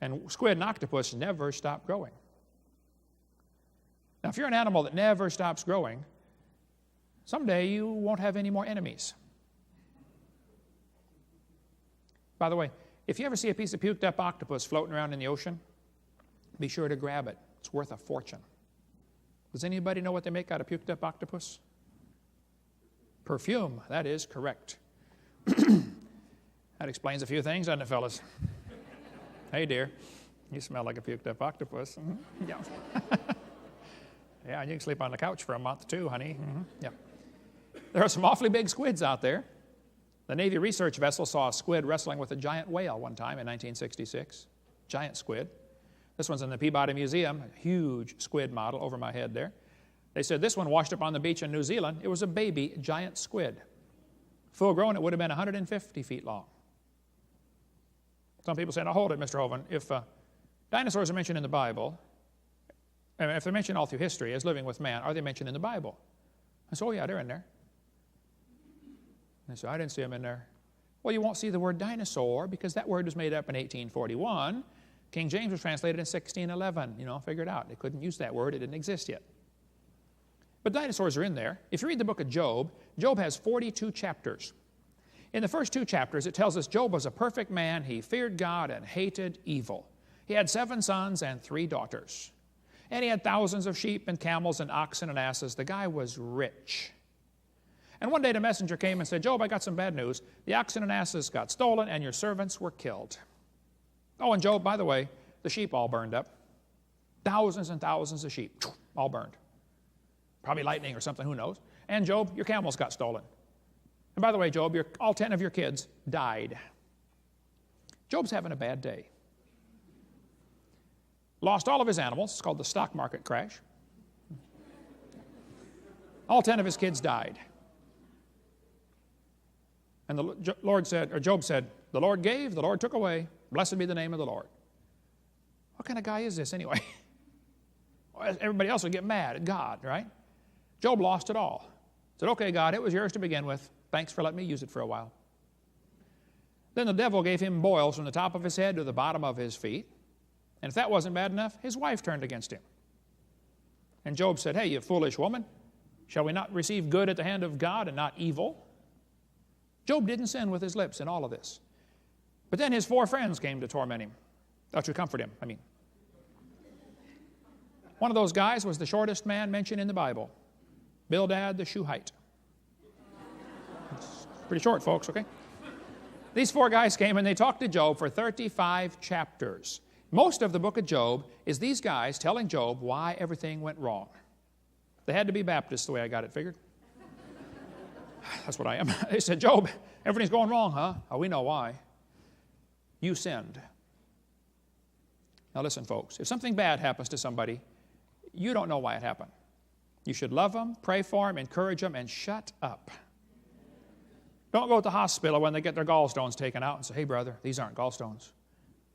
And squid and octopus never stop growing. Now, if you're an animal that never stops growing, someday you won't have any more enemies. By the way, if you ever see a piece of puked up octopus floating around in the ocean, be sure to grab it. It's worth a fortune. Does anybody know what they make out of puked up octopus? Perfume. That is correct. That explains a few things, doesn't it, fellas? Hey, dear, you smell like a puked up octopus. Mm-hmm. Yeah. Yeah, and you can sleep on the couch for a month too, honey. Mm-hmm. Yeah. There are some awfully big squids out there. The Navy research vessel saw a squid wrestling with a giant whale one time in 1966. Giant squid. This one's in the Peabody Museum, a huge squid model over my head there. They said this one washed up on the beach in New Zealand. It was a baby giant squid. Full grown, it would have been 150 feet long. Some people say, now hold it, Mr. Hovind. If dinosaurs are mentioned in the Bible, and if they're mentioned all through history as living with man, are they mentioned in the Bible? I said, oh yeah, they're in there. And they said, I didn't see them in there. Well, you won't see the word dinosaur because that word was made up in 1841. King James was translated in 1611. You know, figure it out. They couldn't use that word. It didn't exist yet. But dinosaurs are in there. If you read the book of Job, Job has 42 chapters. In the first 2 chapters, it tells us Job was a perfect man. He feared God and hated evil. He had 7 sons and 3 daughters. And he had thousands of sheep and camels and oxen and asses. The guy was rich. And one day the messenger came and said, Job, I got some bad news. The oxen and asses got stolen and your servants were killed. Oh, and Job, by the way, the sheep all burned up. Thousands and thousands of sheep, all burned. Probably lightning or something, who knows. And Job, your camels got stolen. And by the way, Job, all 10 of your kids died. Job's having a bad day. Lost all of his animals. It's called the stock market crash. All 10 of his kids died. And the Lord said, or Job said, the Lord gave, the Lord took away. Blessed be the name of the Lord. What kind of guy is this anyway? Everybody else would get mad at God, right? Job lost it all. Said, okay, God, it was yours to begin with. Thanks for letting me use it for a while. Then the devil gave him boils from the top of his head to the bottom of his feet. And if that wasn't bad enough, his wife turned against him. And Job said, hey, you foolish woman, shall we not receive good at the hand of God and not evil? Job didn't sin with his lips in all of this. But then his 4 friends came to torment him, to comfort him, One of those guys was the shortest man mentioned in the Bible, Bildad the Shuhite. It's pretty short, folks, okay? These 4 guys came and they talked to Job for 35 chapters. Most of the book of Job is these guys telling Job why everything went wrong. They had to be Baptists the way I got it figured. That's what I am. They said, Job, everything's going wrong, huh? Oh, we know why. You sinned. Now listen, folks, if something bad happens to somebody, you don't know why it happened. You should love them, pray for them, encourage them, and shut up. Don't go to the hospital when they get their gallstones taken out and say, hey, brother, these aren't gallstones.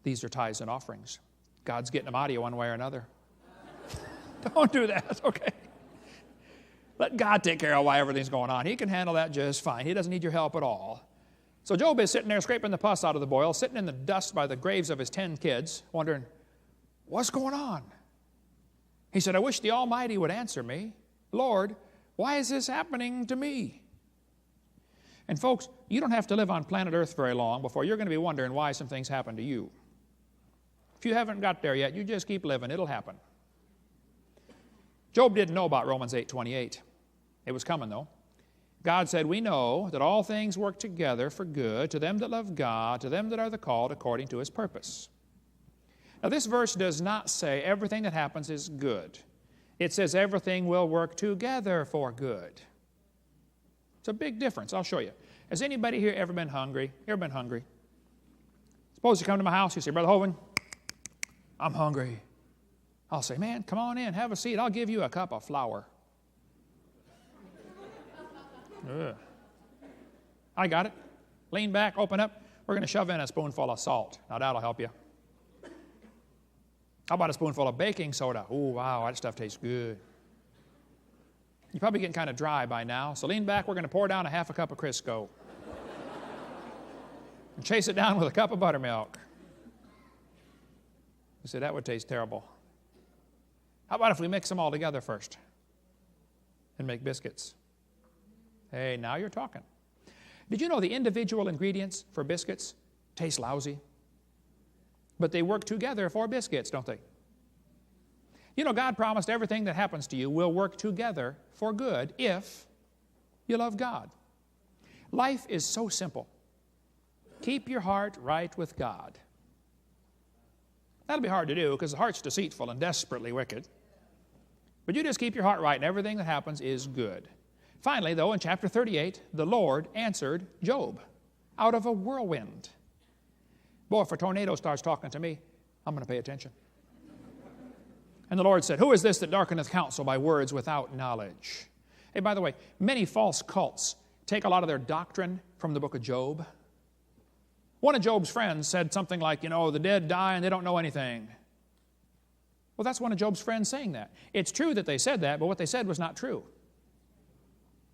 These are tithes and offerings. God's getting them out of you one way or another. Don't do that, okay? Let God take care of why everything's going on. He can handle that just fine. He doesn't need your help at all. So Job is sitting there scraping the pus out of the boil, sitting in the dust by the graves of his 10 kids, wondering, what's going on? He said, I wish the Almighty would answer me. Lord, why is this happening to me? And folks, you don't have to live on planet Earth very long before you're going to be wondering why some things happen to you. If you haven't got there yet, you just keep living. It'll happen. Job didn't know about Romans 8:28. It was coming, though. God said, we know that all things work together for good to them that love God, to them that are the called according to His purpose. Now, this verse does not say everything that happens is good. It says everything will work together for good. It's a big difference. I'll show you. Has anybody here ever been hungry? Ever been hungry? Suppose you come to my house, you say, Brother Hovind, I'm hungry. I'll say, man, come on in, have a seat. I'll give you a cup of flour. Ugh. I got it. Lean back, open up. We're going to shove in a spoonful of salt. Now, that'll help you. How about a spoonful of baking soda? Oh, wow, that stuff tastes good. You're probably getting kind of dry by now, so lean back. We're going to pour down a half a cup of Crisco. And chase it down with a cup of buttermilk. You say, that would taste terrible. How about if we mix them all together first and make biscuits? Hey, now you're talking. Did you know the individual ingredients for biscuits taste lousy? But they work together for biscuits, don't they? You know, God promised everything that happens to you will work together for good if you love God. Life is so simple. Keep your heart right with God. That'll be hard to do because the heart's deceitful and desperately wicked. But you just keep your heart right and everything that happens is good. Finally, though, in chapter 38, the Lord answered Job out of a whirlwind. Boy, if a tornado starts talking to me, I'm going to pay attention. And the Lord said, who is this that darkeneth counsel by words without knowledge? Hey, by the way, many false cults take a lot of their doctrine from the book of Job. One of Job's friends said something like, you know, the dead die and they don't know anything. Well, that's one of Job's friends saying that. It's true that they said that, but what they said was not true.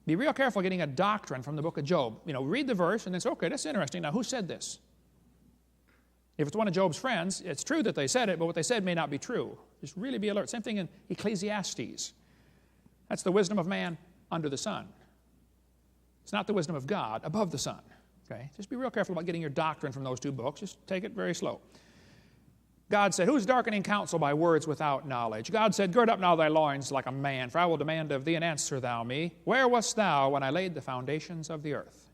Be real careful getting a doctrine from the book of Job. You know, read the verse and then say, okay, that's interesting. Now, who said this? If it's one of Job's friends, it's true that they said it, but what they said may not be true. Just really be alert. Same thing in Ecclesiastes. That's the wisdom of man under the sun. It's not the wisdom of God above the sun. Okay? Just be real careful about getting your doctrine from those two books. Just take it very slow. God said, who's darkening counsel by words without knowledge? God said, gird up now thy loins like a man, for I will demand of thee, and answer thou me. Where wast thou when I laid the foundations of the earth?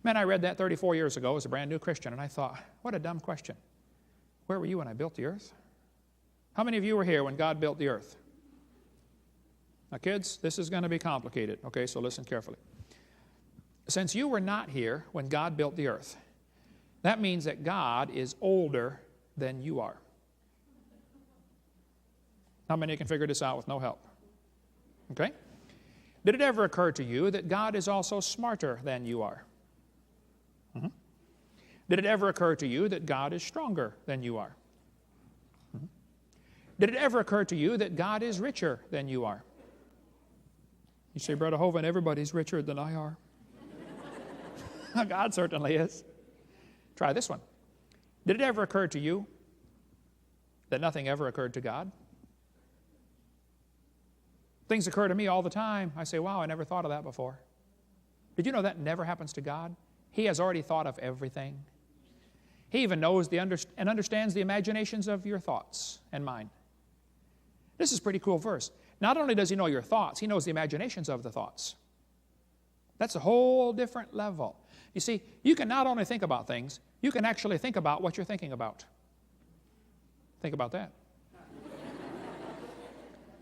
Man, I read that 34 years ago as a brand new Christian, and I thought, what a dumb question. Where were you when I built the earth? How many of you were here when God built the earth? Now, kids, this is going to be complicated, okay, so listen carefully. Since you were not here when God built the earth, that means that God is older than you are. How many can figure this out with no help? Okay? Did it ever occur to you that God is also smarter than you are? Mm-hmm. Did it ever occur to you that God is stronger than you are? Mm-hmm. Did it ever occur to you that God is richer than you are? You say, Brother Hovind, everybody's richer than I are. God certainly is. Try this one. Did it ever occur to you that nothing ever occurred to God? Things occur to me all the time. I say, wow, I never thought of that before. Did you know that never happens to God? He has already thought of everything. He even knows and understands the imaginations of your thoughts and mine. This is a pretty cool verse. Not only does he know your thoughts, he knows the imaginations of the thoughts. That's a whole different level. You see, you can not only think about things, you can actually think about what you're thinking about. Think about that.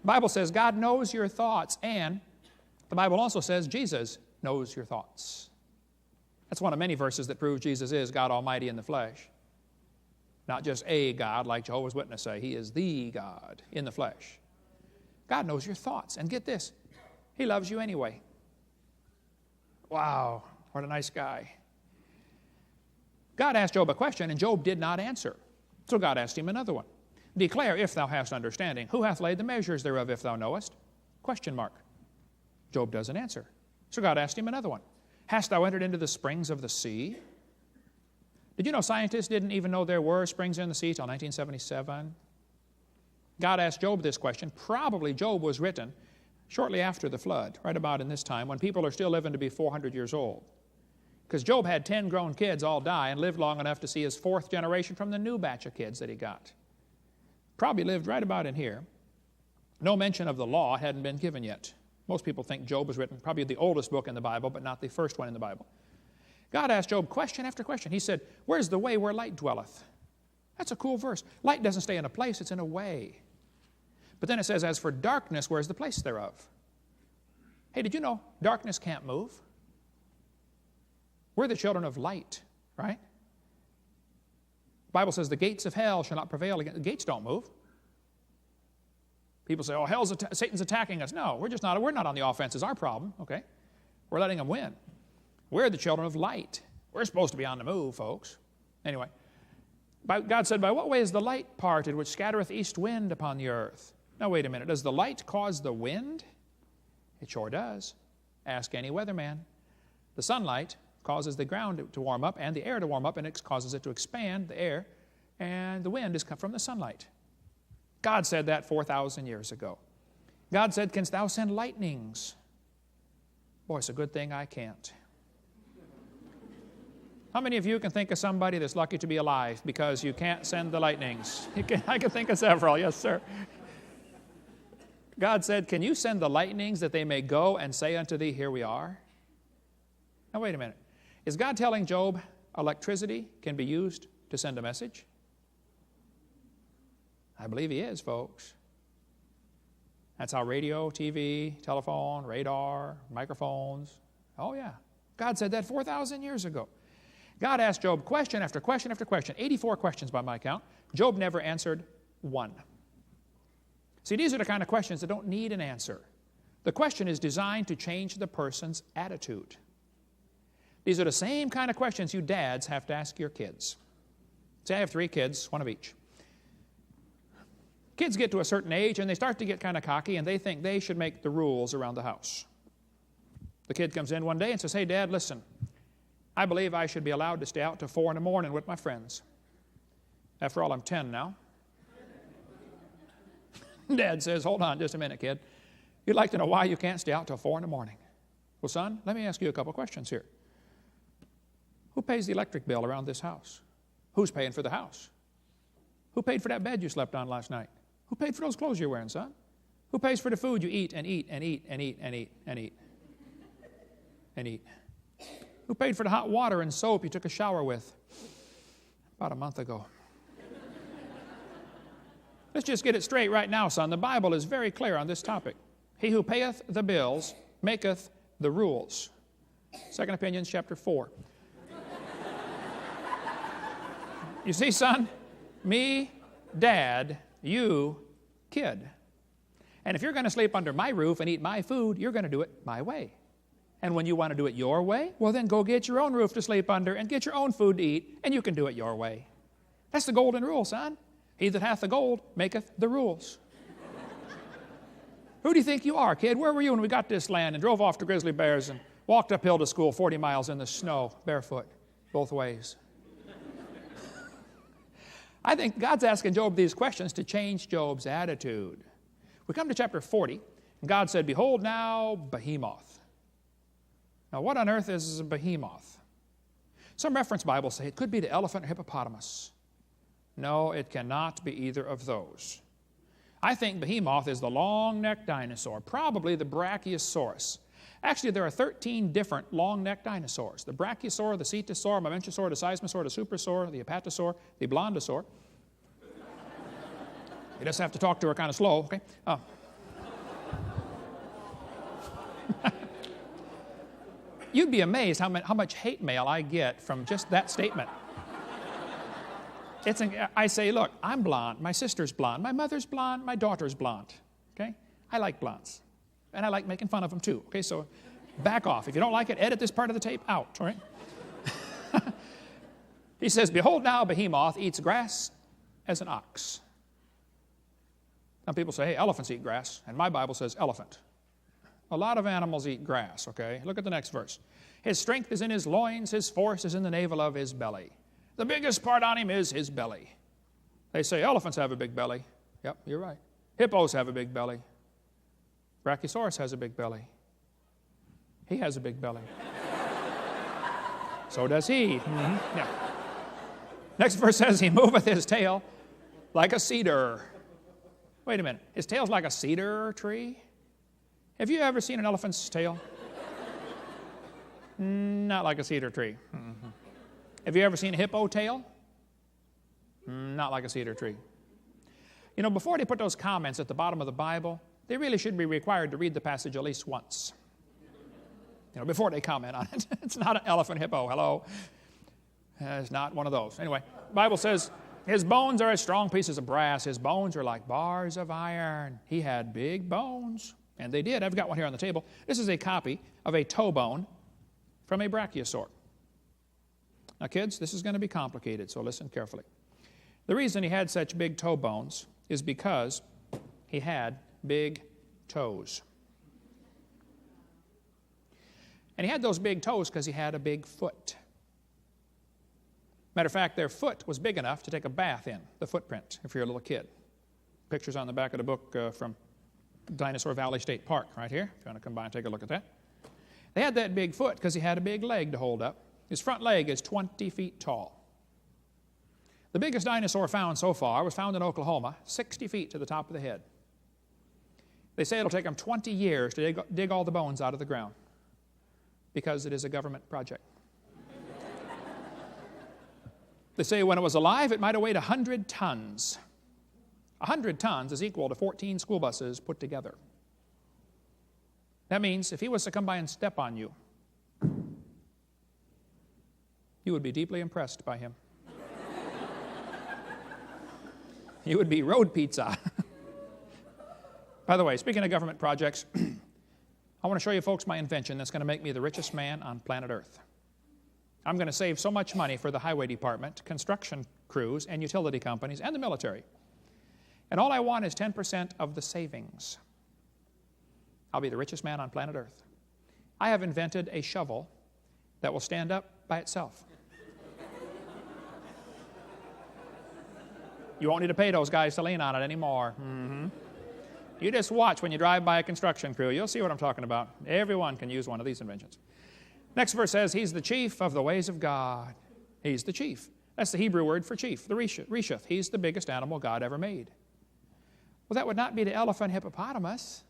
The Bible says God knows your thoughts, and the Bible also says Jesus knows your thoughts. That's one of many verses that prove Jesus is God Almighty in the flesh. Not just a God like Jehovah's Witnesses say. He is the God in the flesh. God knows your thoughts. And get this, he loves you anyway. Wow, what a nice guy. God asked Job a question, and Job did not answer. So God asked him another one. Declare, if thou hast understanding. Who hath laid the measures thereof, if thou knowest? Question mark. Job doesn't answer. So God asked him another one. Hast thou entered into the springs of the sea? Did you know scientists didn't even know there were springs in the sea until 1977? God asked Job this question. Probably Job was written shortly after the flood, right about in this time, when people are still living to be 400 years old. Because Job had 10 grown kids all die and lived long enough to see his fourth generation from the new batch of kids that he got. Probably lived right about in here. No mention of the law hadn't been given yet. Most people think Job was written probably the oldest book in the Bible, but not the first one in the Bible. God asked Job question after question. He said, where's the way where light dwelleth? That's a cool verse. Light doesn't stay in a place, it's in a way. But then it says, as for darkness, where's the place thereof? Hey, did you know darkness can't move? We're the children of light, right? The Bible says the gates of hell shall not prevail against. The gates don't move. People say, oh, Satan's attacking us. No, we're not on the offense. It's our problem, okay? We're letting him win. We're the children of light. We're supposed to be on the move, folks. Anyway, God said, by what way is the light parted, which scattereth east wind upon the earth? Now, wait a minute. Does the light cause the wind? It sure does. Ask any weatherman. The sunlight causes the ground to warm up and the air to warm up, and it causes it to expand, the air, and the wind is come from the sunlight. God said that 4,000 years ago. God said, canst thou send lightnings? Boy, it's a good thing I can't. How many of you can think of somebody that's lucky to be alive because you can't send the lightnings? I can think of several, yes, sir. God said, can you send the lightnings that they may go and say unto thee, here we are? Now, wait a minute. Is God telling Job electricity can be used to send a message? I believe he is, folks. That's how radio, TV, telephone, radar, microphones. Oh, yeah. God said that 4,000 years ago. God asked Job question after question after question, 84 questions by my count. Job never answered one. See, these are the kind of questions that don't need an answer. The question is designed to change the person's attitude. These are the same kind of questions you dads have to ask your kids. Say I have 3 kids, one of each. Kids get to a certain age and they start to get kind of cocky and they think they should make the rules around the house. The kid comes in one day and says, hey, Dad, listen, I believe I should be allowed to stay out till 4 in the morning with my friends. After all, I'm 10 now. Dad says, hold on just a minute, kid. You'd like to know why you can't stay out till 4 in the morning. Well, son, let me ask you a couple questions here. Who pays the electric bill around this house? Who's paying for the house? Who paid for that bed you slept on last night? Who paid for those clothes you're wearing, son? Who pays for the food you eat and eat and eat and eat and eat and eat and eat? Who paid for the hot water and soap you took a shower with about a month ago? Let's just get it straight right now, son. The Bible is very clear on this topic. He who payeth the bills maketh the rules. Second Opinions, chapter 4. You see, son, me, Dad, you, kid. And if you're going to sleep under my roof and eat my food, you're going to do it my way. And when you want to do it your way, well, then go get your own roof to sleep under and get your own food to eat, and you can do it your way. That's the golden rule, son. He that hath the gold maketh the rules. Who do you think you are, kid? Where were you when we got this land and drove off to grizzly bears and walked uphill to school 40 miles in the snow, barefoot, both ways? I think God's asking Job these questions to change Job's attitude. We come to chapter 40, and God said, behold now Behemoth. Now, what on earth is a behemoth? Some reference Bibles say it could be the elephant or hippopotamus. No, it cannot be either of those. I think behemoth is the long-necked dinosaur, probably the Brachiosaurus. Actually, there are 13 different long-necked dinosaurs. The Brachiosaur, the Cetosaur, the Mamenchosaur, the Seismosaur, the Supersaur, the Apatosaur, the Blondosaur. You just have to talk to her kind of slow, okay? You'd be amazed how much hate mail I get from just that statement. I say, look, I'm blonde, my sister's blonde, my mother's blonde, my daughter's blonde, okay? I like blondes, and I like making fun of them too, okay? So back off. If you don't like it, edit this part of the tape out, all right? He says, behold now, Behemoth eats grass as an ox. Some people say, hey, elephants eat grass, and my Bible says elephant. A lot of animals eat grass, okay? Look at the next verse. His strength is in his loins, his force is in the navel of his belly. The biggest part on him is his belly. They say elephants have a big belly. Yep, you're right. Hippos have a big belly. Brachiosaurus has a big belly. He has a big belly. So does he. Mm-hmm. Yeah. Next verse says, he moveth his tail like a cedar. Wait a minute. His tail's like a cedar tree? Have you ever seen an elephant's tail? Not like a cedar tree. Mm-hmm. Have you ever seen a hippo tail? Not like a cedar tree. You know, before they put those comments at the bottom of the Bible, they really should be required to read the passage at least once. You know, before they comment on it. It's not an elephant hippo, hello. It's not one of those. Anyway, the Bible says, his bones are as strong pieces of brass. His bones are like bars of iron. He had big bones. And they did. I've got one here on the table. This is a copy of a toe bone from a brachiosaur. Now, kids, this is going to be complicated, so listen carefully. The reason he had such big toe bones is because he had big toes. And he had those big toes because he had a big foot. Matter of fact, their foot was big enough to take a bath in, the footprint, if you're a little kid. Pictures on the back of the book from Dinosaur Valley State Park right here, if you want to come by and take a look at that. They had that big foot because he had a big leg to hold up. His front leg is 20 feet tall. The biggest dinosaur found so far was found in Oklahoma, 60 feet to the top of the head. They say it'll take them 20 years to dig all the bones out of the ground because it is a government project. They say when it was alive, it might have weighed 100 tons. 100 tons is equal to 14 school buses put together. That means if he was to come by and step on you, you would be deeply impressed by him. You would be road pizza. By the way, speaking of government projects, I want to show you folks my invention that's going to make me the richest man on planet Earth. I'm going to save so much money for the highway department, construction crews, and utility companies, and the military. And all I want is 10% of the savings. I'll be the richest man on planet Earth. I have invented a shovel that will stand up by itself. You won't need to pay those guys to lean on it anymore. You just watch when you drive by a construction crew. You'll see what I'm talking about. Everyone can use one of these inventions. Next verse says, he's the chief of the ways of God. He's the chief. That's the Hebrew word for chief, the resheth. He's the biggest animal God ever made. Well, that would not be the elephant hippopotamus.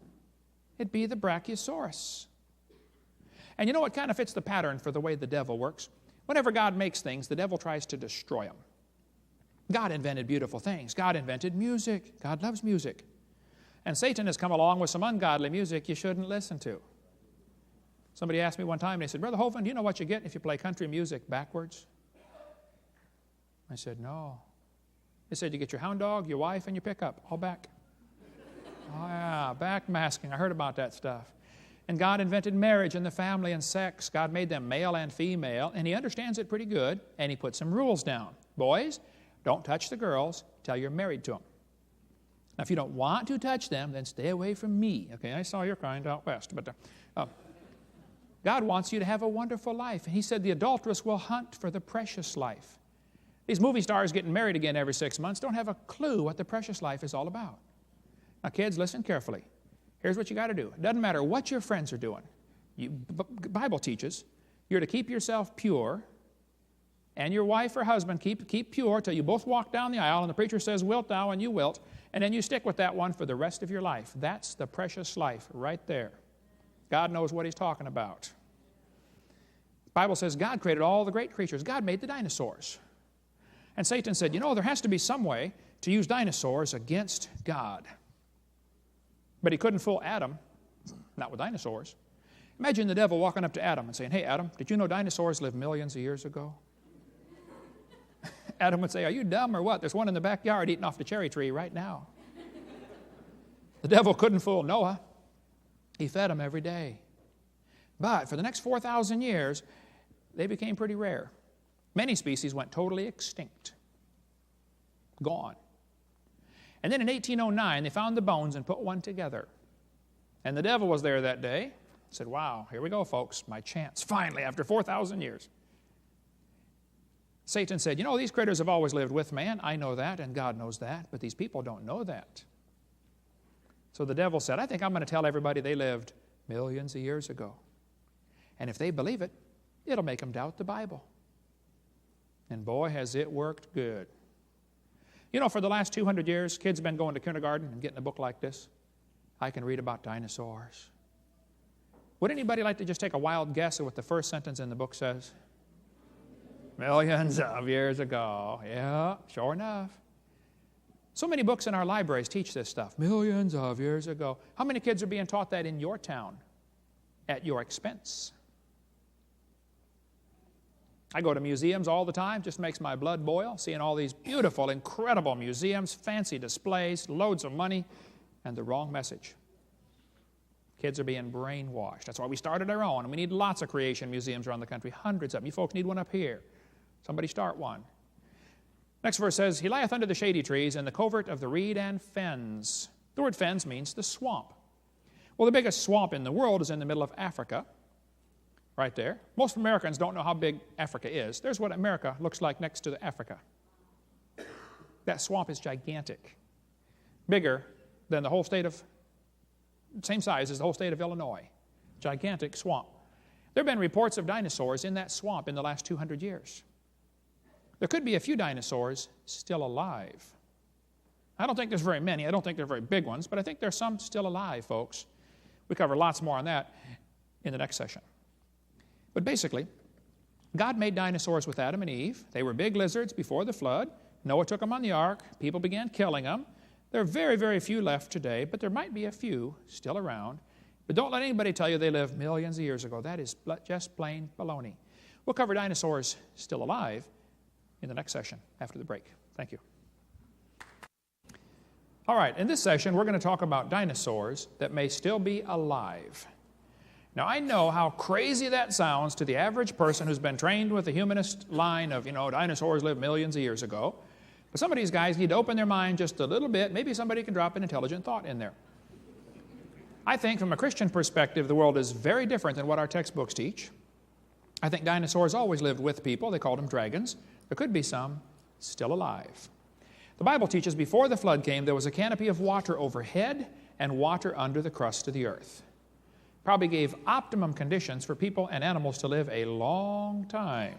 It'd be the brachiosaurus. And you know what kind of fits the pattern for the way the devil works? Whenever God makes things, the devil tries to destroy them. God invented beautiful things. God invented music. God loves music. And Satan has come along with some ungodly music you shouldn't listen to. Somebody asked me one time, they said, Brother Hovind, do you know what you get if you play country music backwards? I said, no. They said, you get your hound dog, your wife, and your pickup, all back. Oh, yeah, backmasking. I heard about that stuff. And God invented marriage and the family and sex. God made them male and female, and He understands it pretty good, and He put some rules down. Boys, don't touch the girls till you're married to them. Now, if you don't want to touch them, then stay away from me. Okay, I saw your kind out west. But God wants you to have a wonderful life. And He said the adulteress will hunt for the precious life. These movie stars getting married again every 6 months don't have a clue what the precious life is all about. Now, kids, listen carefully. Here's what you got to do. It doesn't matter what your friends are doing. Bible teaches you're to keep yourself pure, and your wife or husband keep pure till you both walk down the aisle, and the preacher says, wilt thou, and you wilt, and then you stick with that one for the rest of your life. That's the precious life right there. God knows what He's talking about. The Bible says God created all the great creatures. God made the dinosaurs. And Satan said, you know, there has to be some way to use dinosaurs against God. But he couldn't fool Adam, not with dinosaurs. Imagine the devil walking up to Adam and saying, hey, Adam, did you know dinosaurs lived millions of years ago? Adam would say, are you dumb or what? There's one in the backyard eating off the cherry tree right now. The devil couldn't fool Noah. He fed him every day. But for the next 4,000 years, they became pretty rare. Many species went totally extinct. Gone. And then in 1809, they found the bones and put one together. And the devil was there that day. Said, wow, here we go, folks. My chance, finally, after 4,000 years. Satan said, you know, these critters have always lived with man. I know that, and God knows that, but these people don't know that. So the devil said, I think I'm going to tell everybody they lived millions of years ago. And if they believe it, it'll make them doubt the Bible. And boy, has it worked good. You know, for the last 200 years, kids have been going to kindergarten and getting a book like this. I can read about dinosaurs. Would anybody like to just take a wild guess at what the first sentence in the book says? Millions of years ago. Yeah, sure enough. So many books in our libraries teach this stuff. Millions of years ago. How many kids are being taught that in your town at your expense? I go to museums all the time. Just makes my blood boil, seeing all these beautiful, incredible museums, fancy displays, loads of money, and the wrong message. Kids are being brainwashed. That's why we started our own, and we need lots of creation museums around the country, hundreds of them. You folks need one up here. Somebody start one. Next verse says, he lieth under the shady trees in the covert of the reed and fens. The word fens means the swamp. Well, the biggest swamp in the world is in the middle of Africa. right there. Most Americans don't know how big Africa is. There's what America looks like next to Africa. That swamp is gigantic. Bigger than the whole state of, same size as the whole state of Illinois. Gigantic swamp. There have been reports of dinosaurs in that swamp in the last 200 years. There could be a few dinosaurs still alive. I don't think there's very many. I don't think they're very big ones, but I think there's some still alive, folks. We cover lots more on that in the next session. But basically, God made dinosaurs with Adam and Eve. They were big lizards before the flood. Noah took them on the ark. People began killing them. There are very, very few left today, but there might be a few still around. But don't let anybody tell you they lived millions of years ago. That is just plain baloney. We'll cover dinosaurs still alive in the next session after the break. Thank you. All right, in this session, we're going to talk about dinosaurs that may still be alive. Now, I know how crazy that sounds to the average person who's been trained with the humanist line of, dinosaurs lived millions of years ago. But some of these guys need to open their mind just a little bit. Maybe somebody can drop an intelligent thought in there. I think from a Christian perspective, the world is very different than what our textbooks teach. I think dinosaurs always lived with people. They called them dragons. There could be some still alive. The Bible teaches before the flood came, there was a canopy of water overhead and water under the crust of the earth. Probably gave optimum conditions for people and animals to live a long time.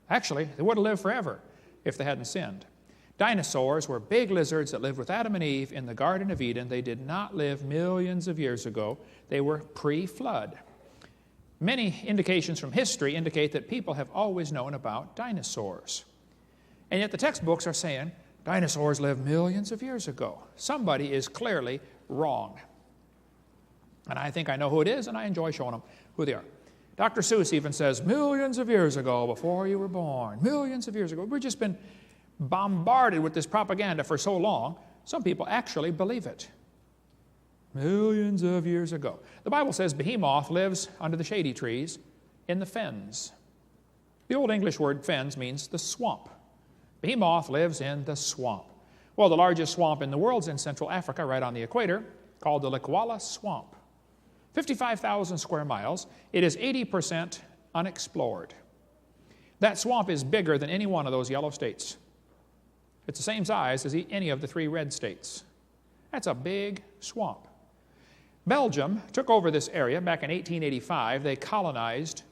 Actually, they would have lived forever if they hadn't sinned. Dinosaurs were big lizards that lived with Adam and Eve in the Garden of Eden. They did not live millions of years ago. They were pre-flood. Many indications from history indicate that people have always known about dinosaurs. And yet the textbooks are saying dinosaurs lived millions of years ago. Somebody is clearly wrong. And I think I know who it is, and I enjoy showing them who they are. Dr. Seuss even says, millions of years ago, before you were born, millions of years ago. We've just been bombarded with this propaganda for so long, some people actually believe it. Millions of years ago. The Bible says Behemoth lives under the shady trees in the fens. The Old English word fens means the swamp. Behemoth lives in the swamp. Well, the largest swamp in the world is in Central Africa, right on the equator, called the Likwala Swamp. 55,000 square miles. It is 80% unexplored. That swamp is bigger than any one of those yellow states. It's the same size as any of the 3 red states. That's a big swamp. Belgium took over this area back in 1885. They colonized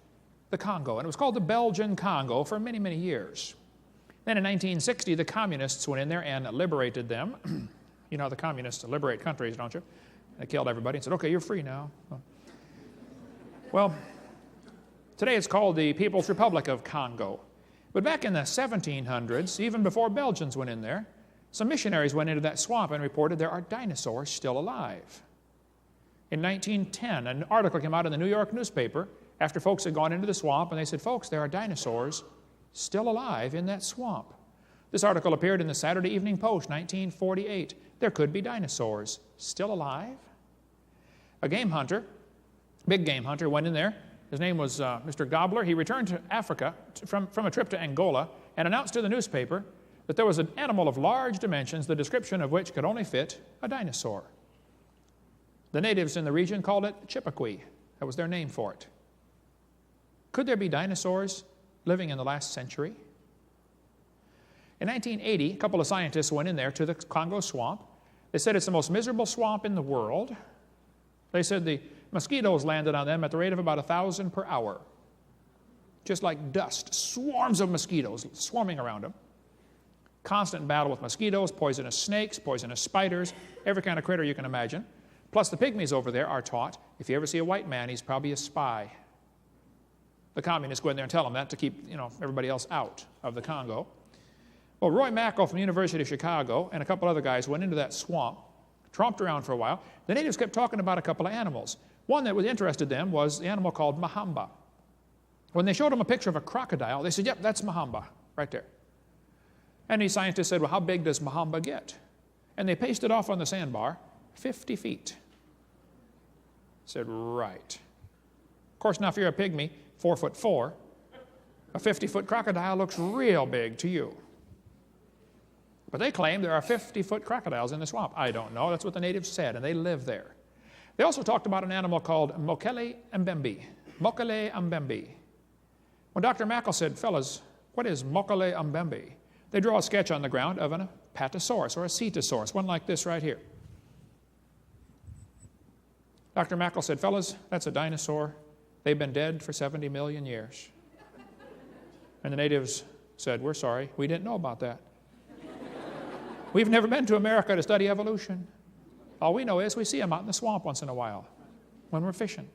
the Congo, and it was called the Belgian Congo for many, many years. Then in 1960, the communists went in there and liberated them. You know how the communists liberate countries, don't you? They killed everybody and said, okay, you're free now. Well, today it's called the People's Republic of Congo. But back in the 1700s, even before Belgians went in there, some missionaries went into that swamp and reported there are dinosaurs still alive. In 1910, an article came out in the New York newspaper after folks had gone into the swamp, and they said, folks, there are dinosaurs still alive in that swamp. This article appeared in the Saturday Evening Post, 1948. There could be dinosaurs still alive. A game hunter, big game hunter, went in there. His name was Mr. Gobbler. He returned to Africa from a trip to Angola and announced to the newspaper that there was an animal of large dimensions, the description of which could only fit a dinosaur. The natives in the region called it Chippewa. That was their name for it. Could there be dinosaurs living in the last century? In 1980, a couple of scientists went in there to the Congo swamp. They said it's the most miserable swamp in the world. They said the mosquitoes landed on them at the rate of about 1,000 per hour. Just like dust, swarms of mosquitoes swarming around them. Constant battle with mosquitoes, poisonous snakes, poisonous spiders, every kind of critter you can imagine. Plus the pygmies over there are taught, if you ever see a white man, he's probably a spy. The communists go in there and tell them that to keep everybody else out of the Congo. Well, Roy Mackal from the University of Chicago and a couple other guys went into that swamp, tromped around for a while. The natives kept talking about a couple of animals. One that was interested them was the animal called Mahamba. When they showed them a picture of a crocodile, they said, yep, that's Mahamba, right there. And these scientists said, well, how big does Mahamba get? And they pasted off on the sandbar 50 feet. Said, right. Of course, now if you're a pygmy, 4'4", a 50-foot crocodile looks real big to you. But they claim there are 50-foot crocodiles in the swamp. I don't know. That's what the natives said, and they live there. They also talked about an animal called Mokele Mbembe. Mokele Mbembe. When Dr. Mackel said, fellas, what is Mokele Mbembe? They draw a sketch on the ground of an Apatosaurus or a Cetosaurus, one like this right here. Dr. Mackel said, fellas, that's a dinosaur. They've been dead for 70 million years. And the natives said, we're sorry, we didn't know about that. We've never been to America to study evolution. All we know is we see them out in the swamp once in a while when we're fishing.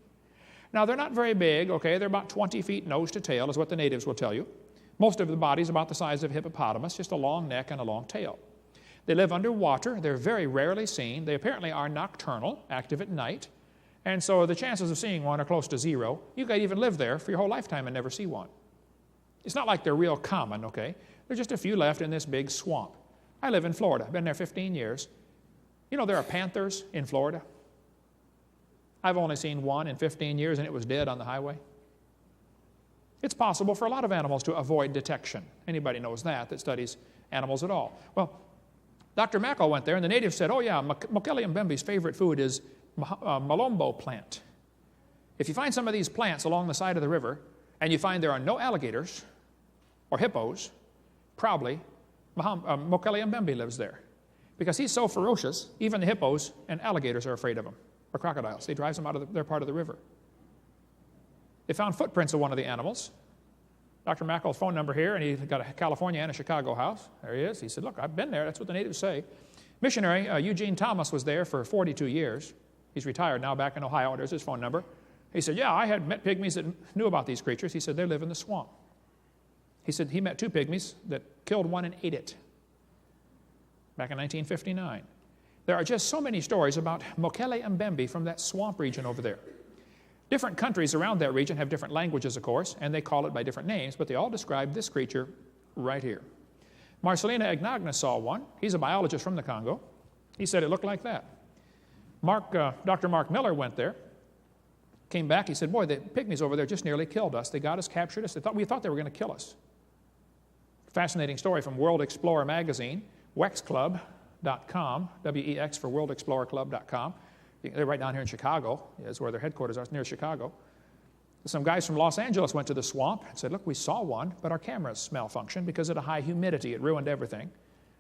Now, they're not very big, okay? They're about 20 feet nose to tail is what the natives will tell you. Most of the body's about the size of a hippopotamus, just a long neck and a long tail. They live underwater. They're very rarely seen. They apparently are nocturnal, active at night. And so the chances of seeing one are close to zero. You could even live there for your whole lifetime and never see one. It's not like they're real common, okay? There's just a few left in this big swamp. I live in Florida. I've been there 15 years. You know there are panthers in Florida? I've only seen one in 15 years, and it was dead on the highway. It's possible for a lot of animals to avoid detection. Anybody knows that studies animals at all. Well, Dr. Mackel went there, and the natives said, oh yeah, Mokele Mbembe's favorite food is malombo plant. If you find some of these plants along the side of the river, and you find there are no alligators or hippos, probably Mokele Mbembe lives there. Because he's so ferocious, even the hippos and alligators are afraid of him, or crocodiles. He drives them out of their part of the river. They found footprints of one of the animals. Dr. Mackel's phone number here, and he's got a California and a Chicago house. There he is. He said, look, I've been there. That's what the natives say. Missionary Eugene Thomas was there for 42 years. He's retired now back in Ohio. There's his phone number. He said, yeah, I had met pygmies that knew about these creatures. He said, they live in the swamp. He said he met two pygmies that killed one and ate it back in 1959. There are just so many stories about Mokele Mbembe from that swamp region over there. Different countries around that region have different languages, of course, and they call it by different names, but they all describe this creature right here. Marcelina Agnagna saw one. He's a biologist from the Congo. He said it looked like that. Dr. Mark Miller went there, came back. He said, boy, the pygmies over there just nearly killed us. They got us, captured us. We thought they were going to kill us. Fascinating story from World Explorer magazine, wexclub.com, W-E-X for worldexplorerclub.com. They're right down here in Chicago, is where their headquarters are, near Chicago. Some guys from Los Angeles went to the swamp and said, look, we saw one, but our cameras malfunctioned because of the high humidity. It ruined everything.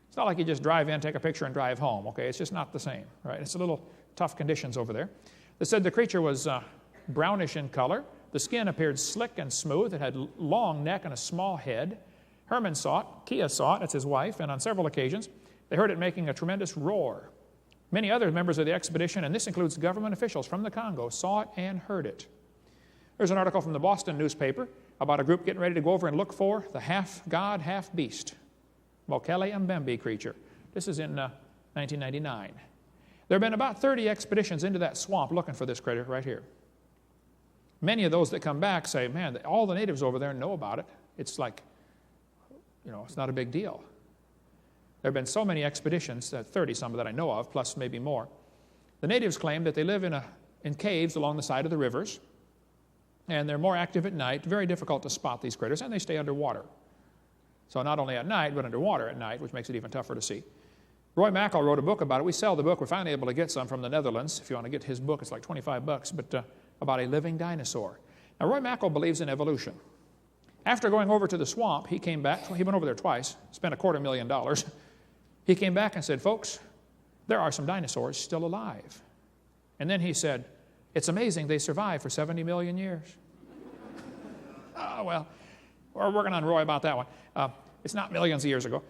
It's not like you just drive in, take a picture, and drive home, okay? It's just not the same, right? It's a little tough conditions over there. They said the creature was brownish in color. The skin appeared slick and smooth. It had a long neck and a small head. Herman saw it. Kia saw it. That's his wife. And on several occasions, they heard it making a tremendous roar. Many other members of the expedition, and this includes government officials from the Congo, saw it and heard it. There's an article from the Boston newspaper about a group getting ready to go over and look for the half-god, half-beast, Mokele Mbembe creature. This is in 1999. There have been about 30 expeditions into that swamp looking for this critter right here. Many of those that come back say, man, all the natives over there know about it. It's like, it's not a big deal. There have been so many expeditions, 30 some that I know of, plus maybe more. The natives claim that they live in caves along the side of the rivers, and they're more active at night, very difficult to spot these critters, and they stay underwater. So not only at night, but underwater at night, which makes it even tougher to see. Roy Mackel wrote a book about it. We sell the book. We're finally able to get some from the Netherlands. If you want to get his book, it's like $25, but about a living dinosaur. Now, Roy Mackel believes in evolution. After going over to the swamp, he came back. He went over there twice, spent $250,000. He came back and said, folks, there are some dinosaurs still alive. And then he said, it's amazing they survived for 70 million years. Well, we're working on Roy about that one. It's not millions of years ago.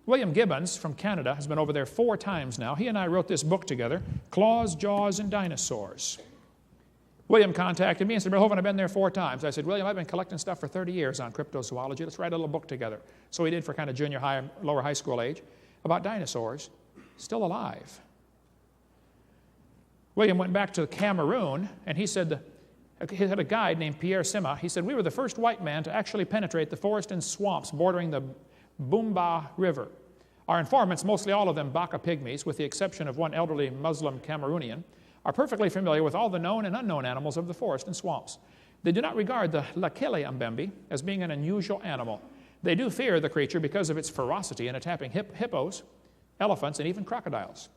William Gibbons from Canada has been over there 4 times now. He and I wrote this book together, Claws, Jaws, and Dinosaurs. William contacted me and said, Hovind, I've been there 4 times. I said, William, I've been collecting stuff for 30 years on cryptozoology. Let's write a little book together. So we did for kind of junior high, lower high school age, about dinosaurs still alive. William went back to Cameroon, and he said, he had a guide named Pierre Sima. He said, we were the first white man to actually penetrate the forest and swamps bordering the Bumba River. Our informants, mostly all of them Baka pygmies, with the exception of one elderly Muslim Cameroonian, are perfectly familiar with all the known and unknown animals of the forest and swamps. They do not regard the Mokele Mbembe as being an unusual animal. They do fear the creature because of its ferocity in attacking hippos, elephants, and even crocodiles.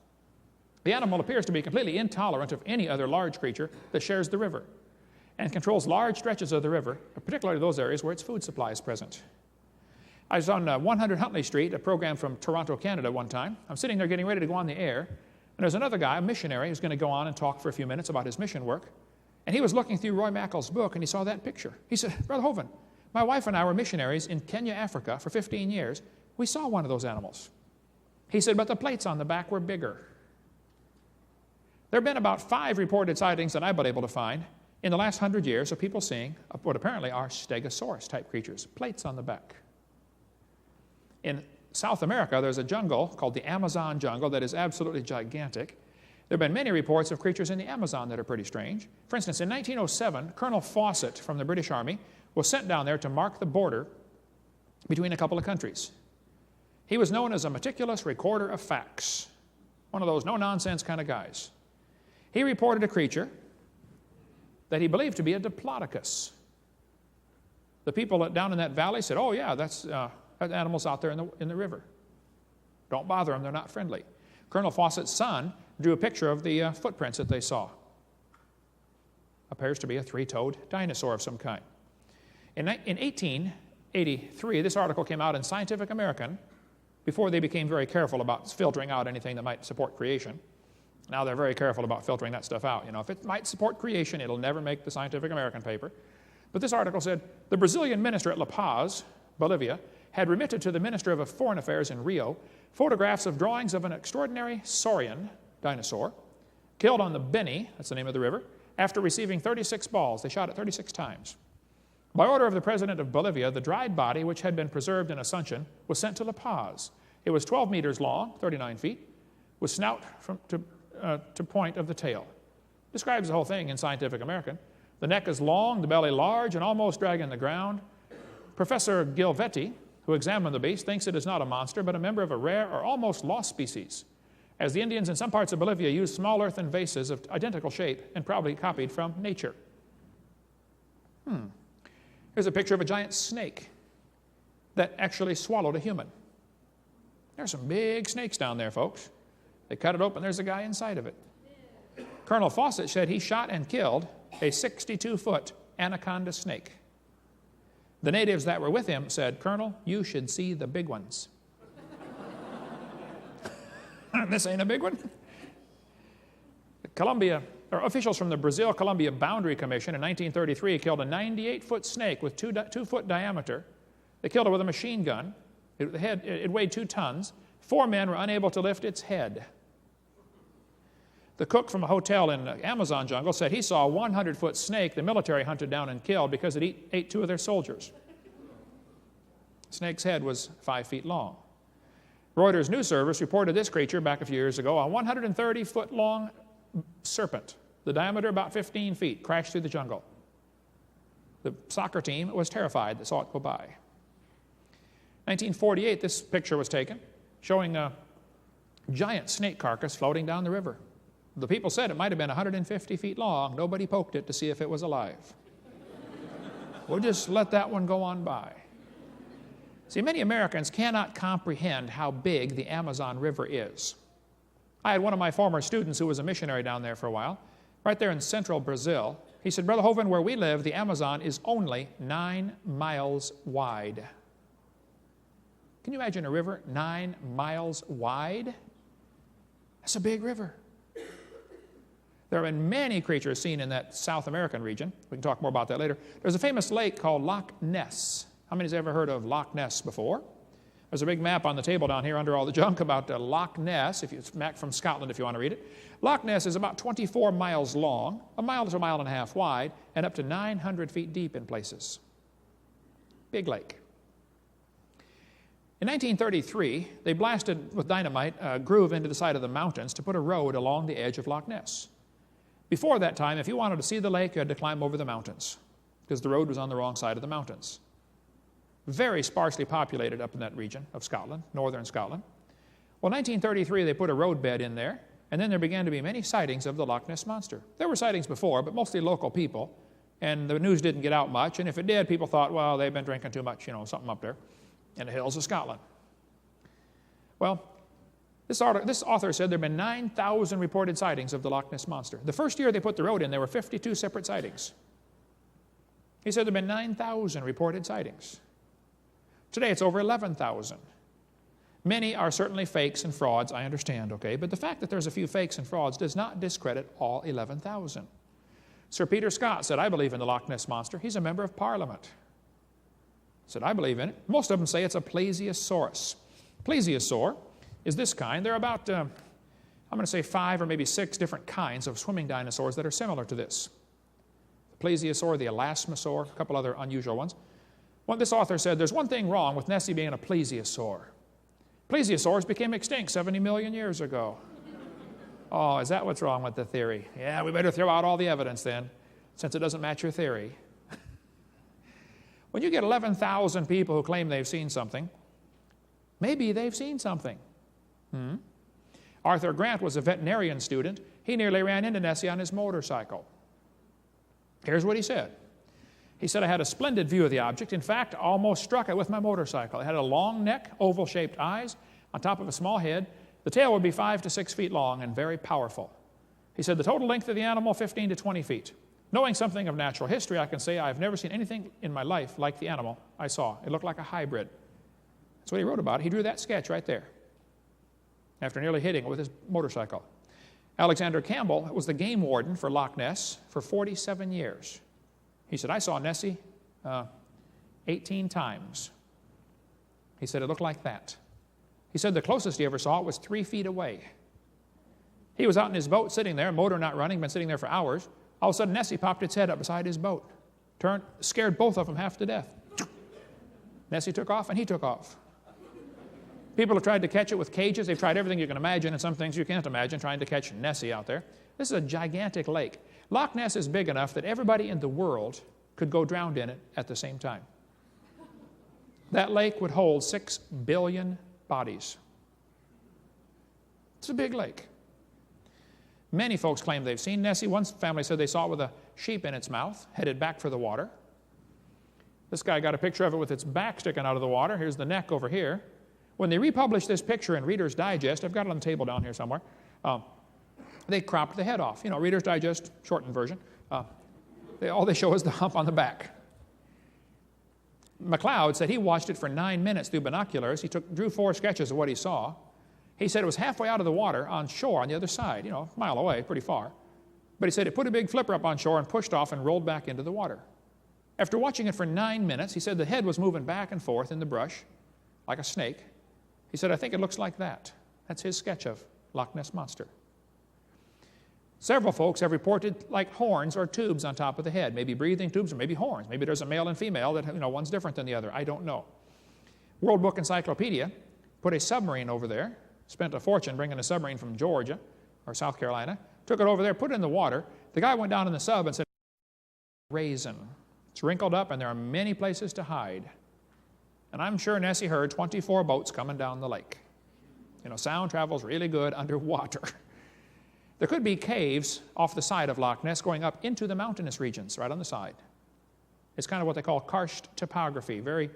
The animal appears to be completely intolerant of any other large creature that shares the river. and controls large stretches of the river, particularly those areas where its food supply is present. I was on 100 Huntley Street, a program from Toronto, Canada one time. I'm sitting there getting ready to go on the air, and there's another guy, a missionary, who's going to go on and talk for a few minutes about his mission work. And he was looking through Roy Mackall's book, and he saw that picture. He said, Brother Hovind, my wife and I were missionaries in Kenya, Africa for 15 years. We saw one of those animals. He said, but the plates on the back were bigger. There have been about 5 reported sightings that I've been able to find in the last 100 years of people seeing what apparently are Stegosaurus-type creatures, plates on the back. In South America, there's a jungle called the Amazon jungle that is absolutely gigantic. There have been many reports of creatures in the Amazon that are pretty strange. For instance, in 1907, Colonel Fawcett from the British Army was sent down there to mark the border between a couple of countries. He was known as a meticulous recorder of facts, one of those no-nonsense kind of guys. He reported a creature that he believed to be a diplodocus. The people down in that valley said, oh yeah, that's animals out there in the river. Don't bother them, they're not friendly. Colonel Fawcett's son drew a picture of the footprints that they saw. Appears to be a 3-toed dinosaur of some kind. In 1883, this article came out in Scientific American before they became very careful about filtering out anything that might support creation. Now they're very careful about filtering that stuff out. You know, if it might support creation, it'll never make the Scientific American paper. But this article said, the Brazilian minister at La Paz, Bolivia, had remitted to the Minister of Foreign Affairs in Rio photographs of drawings of an extraordinary saurian dinosaur killed on the Beni, that's the name of the river, after receiving 36 balls. They shot it 36 times. By order of the President of Bolivia, the dried body, which had been preserved in Asuncion, was sent to La Paz. It was 12 meters long, 39 feet, with snout to point of the tail. Describes the whole thing in Scientific American. The neck is long, the belly large, and almost dragging the ground. Professor Gilvetti, who examined the beast, thinks it is not a monster, but a member of a rare or almost lost species, as the Indians in some parts of Bolivia use small earthen vases of identical shape and probably copied from nature. Here's a picture of a giant snake that actually swallowed a human. There's some big snakes down there, folks. They cut it open, there's a guy inside of it. Colonel Fawcett said he shot and killed a 62-foot anaconda snake. The natives that were with him said, Colonel, you should see the big ones. This ain't a big one. Officials from the Brazil-Colombia Boundary Commission in 1933 killed a 98-foot snake with 2-foot diameter. They killed it with a machine gun. It weighed 2 tons. 4 men were unable to lift its head. The cook from a hotel in the Amazon jungle said he saw a 100-foot snake the military hunted down and killed because it ate 2 of their soldiers. The snake's head was 5 feet long. Reuters news service reported this creature back a few years ago, a 130-foot-long serpent, the diameter about 15 feet, crashed through the jungle. The soccer team was terrified that saw it go by. 1948, this picture was taken, showing a giant snake carcass floating down the river. The people said it might have been 150 feet long. Nobody poked it to see if it was alive. We'll just let that one go on by. See, many Americans cannot comprehend how big the Amazon River is. I had one of my former students who was a missionary down there for a while, right there in central Brazil. He said, Brother Hovind, where we live, the Amazon is only 9 miles wide. Can you imagine a river 9 miles wide? That's a big river. There have been many creatures seen in that South American region. We can talk more about that later. There's a famous lake called Loch Ness. How many has ever heard of Loch Ness before? There's a big map on the table down here under all the junk about Loch Ness. It's a map from Scotland if you want to read it. Loch Ness is about 24 miles long, a mile to a mile and a half wide, and up to 900 feet deep in places. Big lake. In 1933, they blasted with dynamite a groove into the side of the mountains to put a road along the edge of Loch Ness. Before that time, if you wanted to see the lake, you had to climb over the mountains because the road was on the wrong side of the mountains. Very sparsely populated up in that region of Scotland, northern Scotland. Well, in 1933, they put a roadbed in there, and then there began to be many sightings of the Loch Ness Monster. There were sightings before, but mostly local people, and the news didn't get out much, and if it did, people thought, well, they've been drinking too much, something up there in the hills of Scotland. Well, this author said there have been 9,000 reported sightings of the Loch Ness Monster. The first year they put the road in, there were 52 separate sightings. He said there have been 9,000 reported sightings. Today it's over 11,000. Many are certainly fakes and frauds, I understand, okay? But the fact that there's a few fakes and frauds does not discredit all 11,000. Sir Peter Scott said, I believe in the Loch Ness Monster. He's a member of Parliament. Said, I believe in it. Most of them say it's a plesiosaurus. Plesiosaur is this kind. There are about, I'm going to say 5 or maybe 6 different kinds of swimming dinosaurs that are similar to this. The plesiosaur, the elasmosaur, a couple other unusual ones. Well, this author said, there's one thing wrong with Nessie being a plesiosaur. Plesiosaurs became extinct 70 million years ago. Oh, is that what's wrong with the theory? Yeah, we better throw out all the evidence then, since it doesn't match your theory. When you get 11,000 people who claim they've seen something, maybe they've seen something. Arthur Grant was a veterinarian student. He nearly ran into Nessie on his motorcycle. Here's what he said. He said, I had a splendid view of the object. In fact, almost struck it with my motorcycle. It had a long neck, oval-shaped eyes, on top of a small head. The tail would be 5 to 6 feet long and very powerful. He said, the total length of the animal, 15 to 20 feet. Knowing something of natural history, I can say I've never seen anything in my life like the animal I saw. It looked like a hybrid. That's what he wrote about. He drew that sketch right there after nearly hitting it with his motorcycle. Alexander Campbell was the game warden for Loch Ness for 47 years. He said, I saw Nessie 18 times. He said, it looked like that. He said the closest he ever saw it was 3 feet away. He was out in his boat sitting there, motor not running, been sitting there for hours. All of a sudden, Nessie popped its head up beside his boat, scared both of them half to death. Nessie took off, and he took off. People have tried to catch it with cages. They've tried everything you can imagine, and some things you can't imagine, trying to catch Nessie out there. This is a gigantic lake. Loch Ness is big enough that everybody in the world could go drowned in it at the same time. That lake would hold 6 billion bodies. It's a big lake. Many folks claim they've seen Nessie. One family said they saw it with a sheep in its mouth, headed back for the water. This guy got a picture of it with its back sticking out of the water. Here's the neck over here. When they republished this picture in Reader's Digest, I've got it on the table down here somewhere, they cropped the head off. You know, Reader's Digest, shortened version. All they show is the hump on the back. McLeod said he watched it for 9 minutes through binoculars. He drew 4 sketches of what he saw. He said it was halfway out of the water on shore on the other side, you know, a mile away, pretty far. But he said it put a big flipper up on shore and pushed off and rolled back into the water. After watching it for 9 minutes, he said the head was moving back and forth in the brush like a snake. He said, I think it looks like that. That's his sketch of Loch Ness Monster. Several folks have reported like horns or tubes on top of the head, maybe breathing tubes or maybe horns. Maybe there's a male and female that, you know, one's different than the other. I don't know. World Book Encyclopedia put a submarine over there, spent a fortune bringing a submarine from Georgia or South Carolina, took it over there, put it in the water. The guy went down in the sub and said, raisin. It's wrinkled up and there are many places to hide. And I'm sure Nessie heard 24 boats coming down the lake. You know, sound travels really good underwater. There could be caves off the side of Loch Ness going up into the mountainous regions right on the side. It's kind of what they call karst topography, very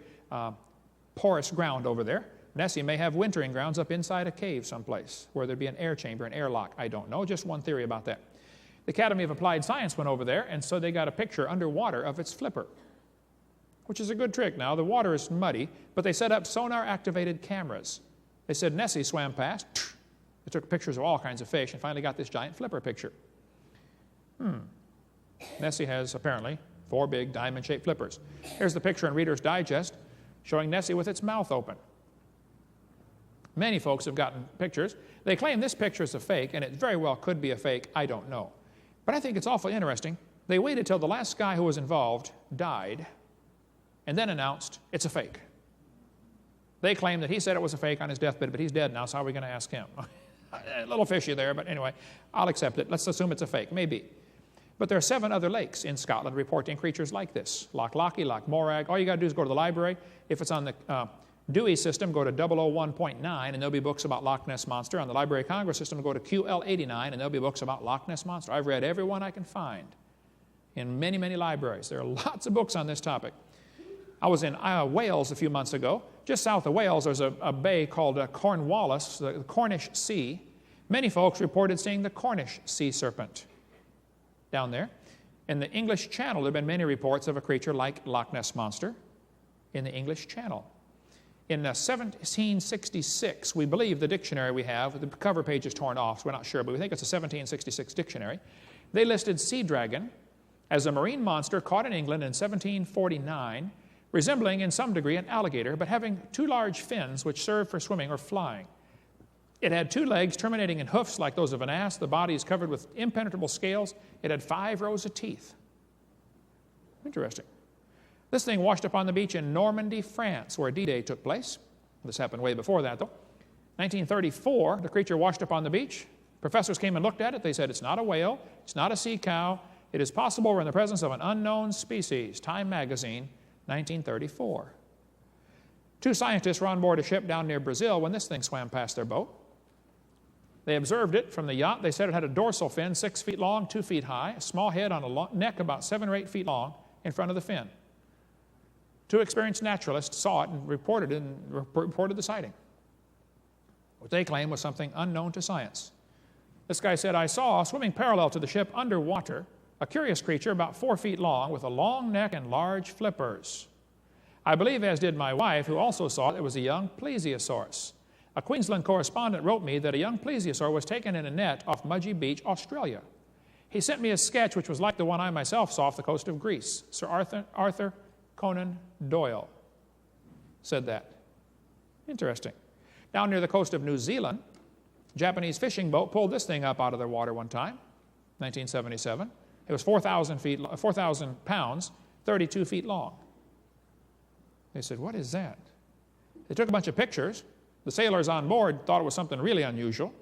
porous ground over there. Nessie may have wintering grounds up inside a cave someplace where there'd be an air chamber, an airlock. I don't know, just one theory about that. The Academy of Applied Science went over there, and so they got a picture underwater of its flipper, which is a good trick now. The water is muddy, but they set up sonar-activated cameras. They said Nessie swam past. They took pictures of all kinds of fish and finally got this giant flipper picture. Nessie has apparently 4 big diamond-shaped flippers. Here's the picture in Reader's Digest showing Nessie with its mouth open. Many folks have gotten pictures. They claim this picture is a fake, and it very well could be a fake. I don't know. But I think it's awfully interesting. They waited till the last guy who was involved died and then announced it's a fake. They claim that he said it was a fake on his deathbed, but he's dead now, so how are we going to ask him? A little fishy there, but anyway, I'll accept it. Let's assume it's a fake, maybe. But there are 7 other lakes in Scotland reporting creatures like this. Loch Lochy, Loch Morag. All you got to do is go to the library. If it's on the Dewey system, go to 001.9, and there'll be books about Loch Ness Monster. On the Library of Congress system, go to QL89, and there'll be books about Loch Ness Monster. I've read every one I can find in many, many libraries. There are lots of books on this topic. I was in Wales a few months ago. Just south of Wales, there's a bay called Cornwallis, the Cornish Sea. Many folks reported seeing the Cornish sea serpent down there. In the English Channel, there have been many reports of a creature like Loch Ness Monster in the English Channel. In 1766, we believe the dictionary we have, the cover page is torn off, so we're not sure, but we think it's a 1766 dictionary. They listed sea dragon as a marine monster caught in England in 1749, resembling in some degree an alligator, but having two large fins which served for swimming or flying. It had two legs terminating in hoofs like those of an ass. The body is covered with impenetrable scales. It had 5 rows of teeth. Interesting. This thing washed up on the beach in Normandy, France, where D-Day took place. This happened way before that, though. 1934, the creature washed up on the beach. Professors came and looked at it. They said, it's not a whale. It's not a sea cow. It is possible we're in the presence of an unknown species. Time magazine, 1934. 2 scientists were on board a ship down near Brazil when this thing swam past their boat. They observed it from the yacht. They said it had a dorsal fin 6 feet long, 2 feet high, a small head on a neck about 7 or 8 feet long in front of the fin. 2 experienced naturalists saw it and reported the sighting. What they claimed was something unknown to science. This guy said, I saw, swimming parallel to the ship underwater, a curious creature about 4 feet long with a long neck and large flippers. I believe, as did my wife, who also saw it, it was a young plesiosaurus. A Queensland correspondent wrote me that a young plesiosaur was taken in a net off Mudgee Beach, Australia. He sent me a sketch which was like the one I myself saw off the coast of Greece. Sir Arthur Conan Doyle said that. Interesting. Down near the coast of New Zealand, a Japanese fishing boat pulled this thing up out of their water one time, 1977. It was 4,000 pounds, 32 feet long. They said, what is that? They took a bunch of pictures. The sailors on board thought it was something really unusual.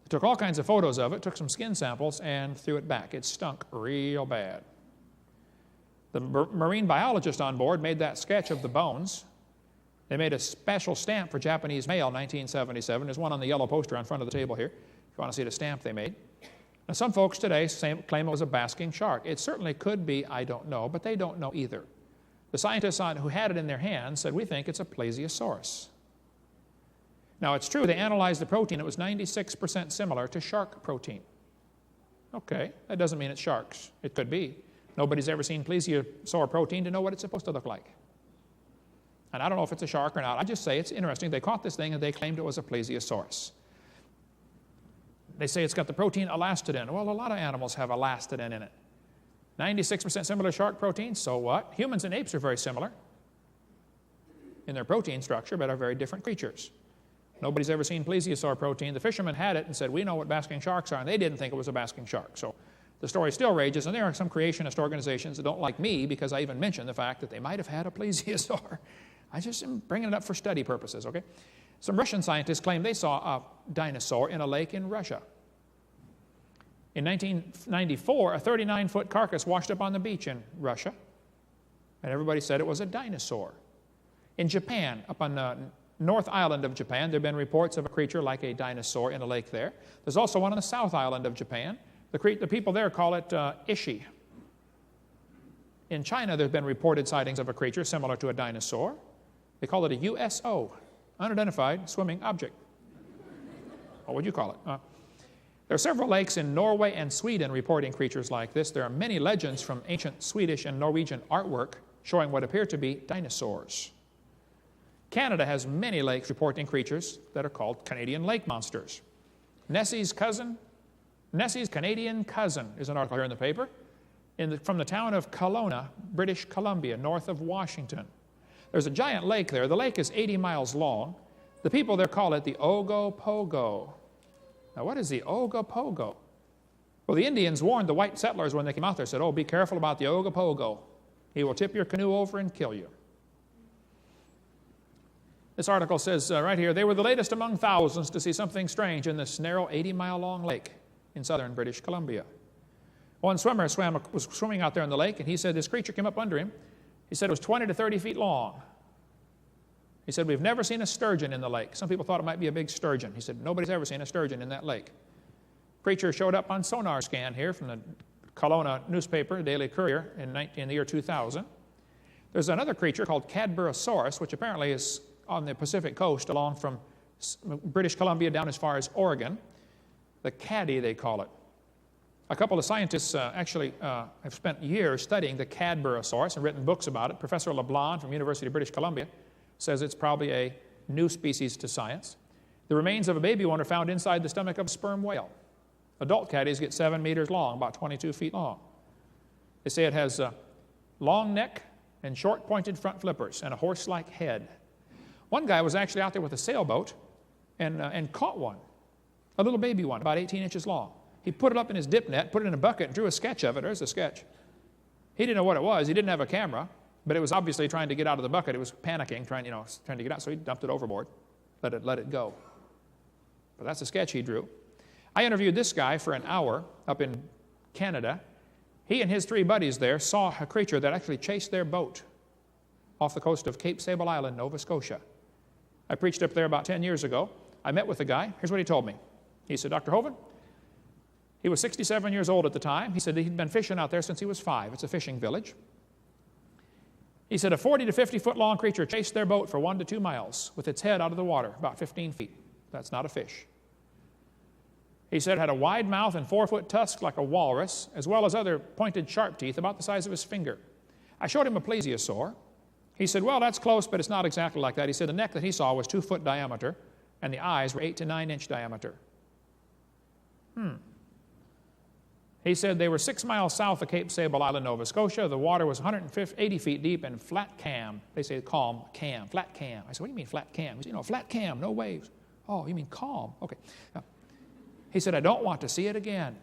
They took all kinds of photos of it, took some skin samples, and threw it back. It stunk real bad. The marine biologist on board made that sketch of the bones. They made a special stamp for Japanese mail, 1977. There's one on the yellow poster on front of the table here, if you want to see the stamp they made. Now, some folks today claim it was a basking shark. It certainly could be, I don't know, but they don't know either. The scientists who had it in their hands said, we think it's a plesiosaurus. Now, it's true, they analyzed the protein. It was 96% similar to shark protein. Okay, that doesn't mean it's sharks. It could be. Nobody's ever seen plesiosaur protein to know what it's supposed to look like. And I don't know if it's a shark or not. I just say it's interesting. They caught this thing and they claimed it was a plesiosaurus. They say it's got the protein elastidin. Well, a lot of animals have elastidin in it. 96% similar to shark protein, so what? Humans and apes are very similar in their protein structure, but are very different creatures. Nobody's ever seen plesiosaur protein. The fishermen had it and said, we know what basking sharks are, and they didn't think it was a basking shark. So the story still rages, and there are some creationist organizations that don't like me because I even mentioned the fact that they might have had a plesiosaur. I just am bringing it up for study purposes, okay? Some Russian scientists claim they saw a dinosaur in a lake in Russia. In 1994, a 39-foot carcass washed up on the beach in Russia, and everybody said it was a dinosaur. In Japan, up on the North Island of Japan, there have been reports of a creature like a dinosaur in a lake there. There's also one on the South Island of Japan. The people there call it Ishi. In China, there have been reported sightings of a creature similar to a dinosaur. They call it a USO, unidentified swimming object. What would you call it? There are several lakes in Norway and Sweden reporting creatures like this. There are many legends from ancient Swedish and Norwegian artwork showing what appear to be dinosaurs. Canada has many lakes reporting creatures that are called Canadian lake monsters. Nessie's Canadian cousin is an article here in the paper from the town of Kelowna, British Columbia, north of Washington. There's a giant lake there. The lake is 80 miles long. The people there call it the Ogopogo. Now, what is the Ogopogo? Well, the Indians warned the white settlers when they came out there, said, oh, be careful about the Ogopogo. He will tip your canoe over and kill you. This article says right here, they were the latest among thousands to see something strange in this narrow 80-mile-long lake in southern British Columbia. One swimmer was swimming out there in the lake, and he said this creature came up under him. He said it was 20 to 30 feet long. He said, we've never seen a sturgeon in the lake. Some people thought it might be a big sturgeon. He said, nobody's ever seen a sturgeon in that lake. Creature showed up on sonar scan here from the Kelowna newspaper, Daily Courier, in the year 2000. There's another creature called Cadborosaurus, which apparently is on the Pacific coast along from British Columbia down as far as Oregon. The caddy, they call it. A couple of scientists actually have spent years studying the Cadborosaurus and written books about it. Professor LeBlanc from University of British Columbia says it's probably a new species to science. The remains of a baby one are found inside the stomach of a sperm whale. Adult caddies get 7 meters long, about 22 feet long. They say it has a long neck and short pointed front flippers and a horse-like head. One guy was actually out there with a sailboat and caught one, a little baby one, about 18 inches long. He put it up in his dip net, put it in a bucket, and drew a sketch of it. There's a sketch. He didn't know what it was. He didn't have a camera, but it was obviously trying to get out of the bucket. It was panicking, trying to get out, so he dumped it overboard, let it go. But that's a sketch he drew. I interviewed this guy for an hour up in Canada. He and his 3 buddies there saw a creature that actually chased their boat off the coast of Cape Sable Island, Nova Scotia. I preached up there about 10 years ago. I met with the guy. Here's what he told me. He said, Dr. Hovind, he was 67 years old at the time. He said he'd been fishing out there since he was 5. It's a fishing village. He said a 40 to 50 foot long creature chased their boat for 1 to 2 miles with its head out of the water, about 15 feet. That's not a fish. He said it had a wide mouth and 4-foot tusk like a walrus, as well as other pointed sharp teeth about the size of his finger. I showed him a plesiosaur. He said, well, that's close, but it's not exactly like that. He said the neck that he saw was 2 foot diameter, and the eyes were 8 to 9 inch diameter. He said they were 6 miles south of Cape Sable Island, Nova Scotia. The water was 180 feet deep and flat cam. They say calm, cam, flat cam. I said, what do you mean flat cam? He said, flat cam, no waves. Oh, you mean calm? Okay. Now, he said, I don't want to see it again.